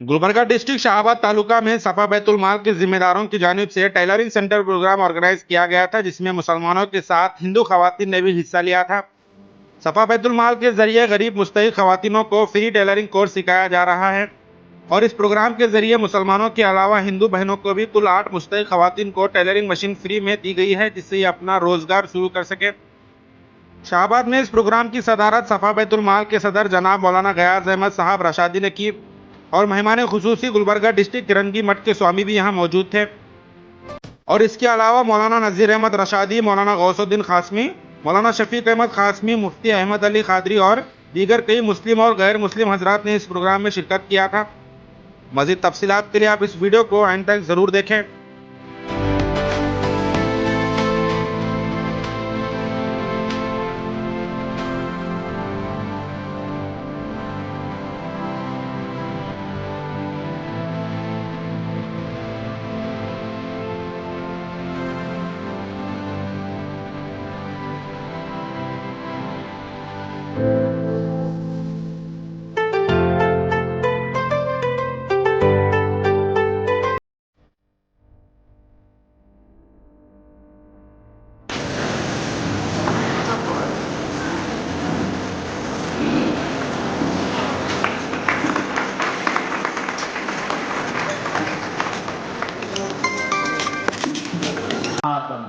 Gulbarga district Shahabad taluka में सपा बैतुल माल के जिम्मेदारों की जानिब से टेलरिंग सेंटर प्रोग्राम ऑर्गेनाइज किया गया था, जिसमें मुसलमानों के साथ हिंदू खवातीन ने भी हिस्सा लिया था। सपा बैतुल माल के जरिए गरीब मुस्तहिक खवातीनों को फ्री टेलरिंग कोर्स सिखाया जा रहा है और इस प्रोग्राम के जरिए मुसलमानों के अलावा हिंदू बहनों को भी कुल 8 मुस्तहिक खवातीन को टेलरिंग मशीन फ्री में दी गई है, जिससे ये अपना रोजगार शुरू कर सके। शाहबाद में इस प्रोग्राम की सदारत सफा बैतुल माल के सदर जनाब मौलाना गयाज अहमद साहब रशादी ने की और मेहमान खुसूसी गुलबर्गा डिस्ट्रिक्ट तिरंगी मठ के स्वामी भी यहाँ मौजूद थे और इसके अलावा मौलाना नज़ीर अहमद रशादी, मौलाना गौसुद्दीन खासमी, मौलाना शफीक अहमद खासमी, मुफ्ती अहमद अली खादरी और दीगर कई मुस्लिम और गैर मुस्लिम हजरात ने इस प्रोग्राम में शिरकत किया था। मजीद तफसीलात के लिए आप इस वीडियो को एंड तक जरूर देखें। आदम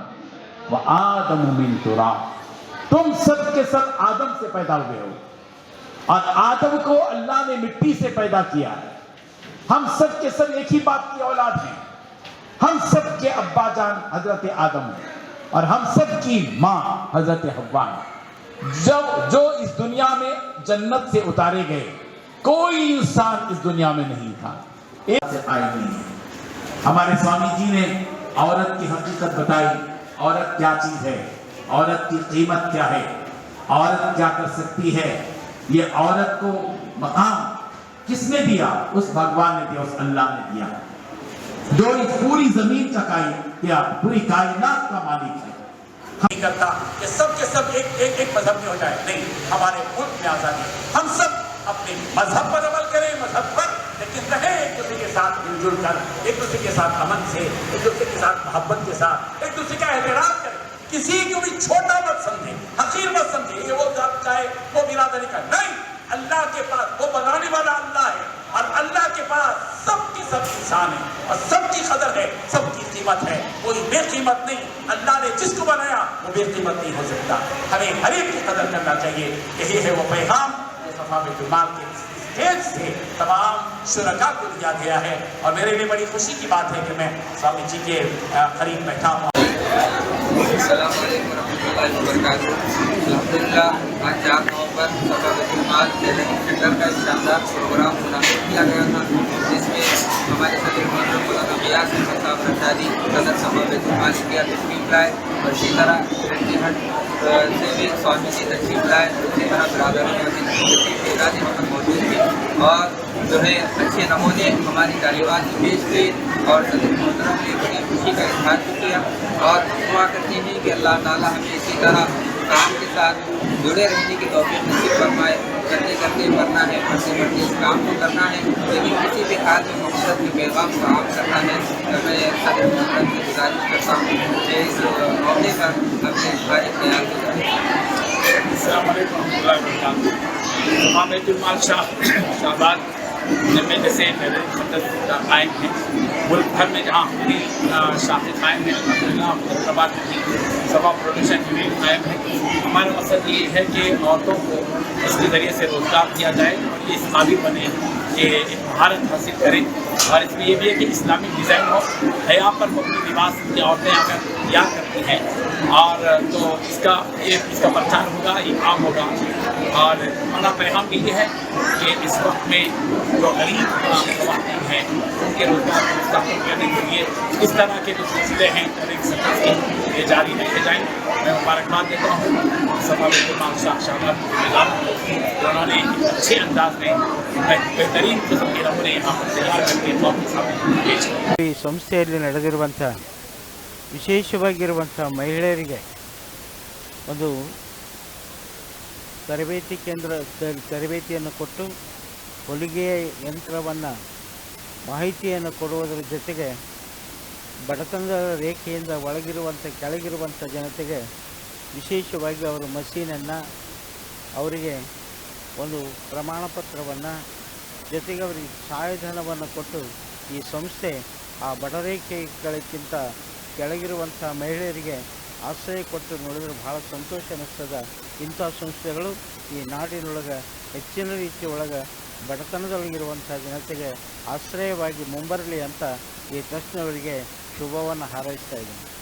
व आदम मिन तुराब, तुम सब के सब आदम से पैदा हुए हो और आदम को अल्लाह ने मिट्टी से पैदा किया है। हम सब के सब एक ही बाप की औलाद हैं। हम सब के अब्बा जान हजरत आदम है और हम सब की माँ हजरत हव्वा है। जब जो इस दुनिया में जन्नत से उतारे गए, कोई इंसान इस दुनिया में नहीं था, एक से आई नहीं है। हमारे स्वामी जी ने औरत की हकीकत बताई, औरत क्या चीज है, औरत की कीमत क्या है, औरत क्या कर सकती है। ये औरत को मकाम किसने दिया? उस भगवान ने दिया, उस अल्लाह ने दिया, जो इस पूरी जमीन चकाई क्या पूरी कायनात का मालिक है। नहीं करता कि सब के सब एक मजहब में हो जाए, नहीं, हमारे मुल्क में आजादी, हम सब अपने मजहब पर अमल करें, मजहब पर, लेकिन रहे एक दूसरे के साथ मिलजुल कर, एक दूसरे के साथ अमन से, एक दूसरे के साथ मोहब्बत के साथ, एक दूसरे का एहतराम करें। किसी को भी छोटा मत समझे, हकीर मत समझे, ये वो जात चाहे वो बिरादरी का, नहीं, अल्लाह के पास वो बनाने वाला अल्लाह है और अल्लाह के पास सबकी सब इंसान है और सबकी कदर है, सबकी कीमत है, कोई बेकीमत नहीं। अल्लाह ने जिसको बनाया वो बेकीमत नहीं हो सकता। हमें हर एक की कदर करना चाहिए। यही है वो पैगाम जो सफा बैतुल माल के स्टेज से तमाम शुरका को दिया गया है और मेरे लिए बड़ी खुशी की बात है कि मैं स्वामी जी के करीब बैठा हूँ। अल्हम्दुलिल्लाह आज 4 नवंबर सफा बैतुल माल टेलरिंग सेंटर का शानदार प्रोग्राम मुनाकिद किया गया था, जिसमें हमारे सदर मोहतरम मौलाना गयाज अहमद साहब रशादी सदर सफा बैतुल माल इंडिया तशरीफ लाए और इसी तरह तिरंगी हट से भी स्वामी जी तशरीफ लाए, इसी तरह बरादर एजाज अहमद मौजूद थे और जो है अच्छे नमूने हमारी तालीमात पेश की और सदर मोहतरम ने बड़ी खुशी का इजहार किया और दुआ करते हैं कि अल्लाह ताला हमें इसी तरह काम के साथ जुड़े रहने की तौफीक नसीब फरमाए। करते करते मरना है, बढ़ते बढ़ते इस काम को करना है, लेकिन किसी भी हाल में मकसद के पैगाम को आम करना है। तो मैं सदर मोहतरम से गुजारिश करता हूँ कि इस मौके पर अपने सारे ख्याल को करें। अस्सलाम वालेकुम सफा बैतुल माल शाहबाद में जैसे टेलरिंग कायम है, मुल्क भर में जहाँ हमारी शाखें कायम है, अल्हम्दुलिल्लाह मुजफ्फराबाद में भी सफा प्रोडक्शन यूनिट कायम है। हमारा मकसद ये है कि औरतों को इसके ज़रिए से रोज़गार दिया जाए और ये इस काबिल बने कि महारत हासिल करें और इसमें ये भी है कि इस्लामिक डिज़ाइन हो, हया पर मबनी लिबास की औरतें अगर तैयार करती हैं और तो इसका प्रचार होगा, ये काम होगा। और हमारा पैगाम ये है कि इस वक्त में जो गरीब ख़वातीन हैं उनके रोज़गार को मुस्तहकम करने के लिए इस तरह के जो सिलसिले हैं टेलरिंग सेंटर के ये जारी रखे जाएँ। मैं मुबारकबाद देता हूँ सफा बैतुल माल शाहबाद को, उन्होंने अच्छे अंदाज में बेहतरीन किस्म के नमूने यहाँ पर तैयार करके आपके सामने पेश किए। ಈ ಸಂಸ್ಥೆಯಲ್ಲಿ ನಡೆದಿರುವಂಥ ವಿಶೇಷವಾಗಿರುವಂಥ ಮಹಿಳೆಯರಿಗೆ ಒಂದು ತರಬೇತಿಯನ್ನು ಕೊಟ್ಟು ಹೊಲಿಗೆಯ ಯಂತ್ರವನ್ನು ಮಾಹಿತಿಯನ್ನು ಕೊಡುವುದರ ಜೊತೆಗೆ ಬಡತನದ ರೇಖೆಯಿಂದ ಒಳಗಿರುವಂಥ ಕೆಳಗಿರುವಂಥ ಜನತೆಗೆ ವಿಶೇಷವಾಗಿ ಅವರ ಮಷೀನನ್ನು, ಅವರಿಗೆ ಒಂದು ಪ್ರಮಾಣ ಪತ್ರವನ್ನು, ಜೊತೆಗೆ ಅವರಿಗೆ ಸಹಾಯಧನವನ್ನು ಕೊಟ್ಟು ಈ ಸಂಸ್ಥೆ ಆ ಬಡರೇಖೆಗಳಿಗಿಂತ ಕೆಳಗಿರುವಂಥ ಮಹಿಳೆಯರಿಗೆ ಆಶ್ರಯ ಕೊಟ್ಟು ನೋಡಿದ್ರೆ ಭಾಳ ಸಂತೋಷ ಅನ್ನಿಸ್ತದೆ. ಇಂಥ ಸಂಸ್ಥೆಗಳು ಈ ನಾಡಿನೊಳಗೆ ಹೆಚ್ಚಿನ ರೀತಿ ಒಳಗೆ ಬಡತನದೊಳಗಿರುವಂಥ ಜನತೆಗೆ ಆಶ್ರಯವಾಗಿ ಮುಂಬರಲಿ ಅಂತ ಈ ಟ್ರಸ್ಟ್ನವರಿಗೆ ಶುಭವನ್ನು ಹಾರೈಸ್ತಾ ಇದ್ದೀನಿ.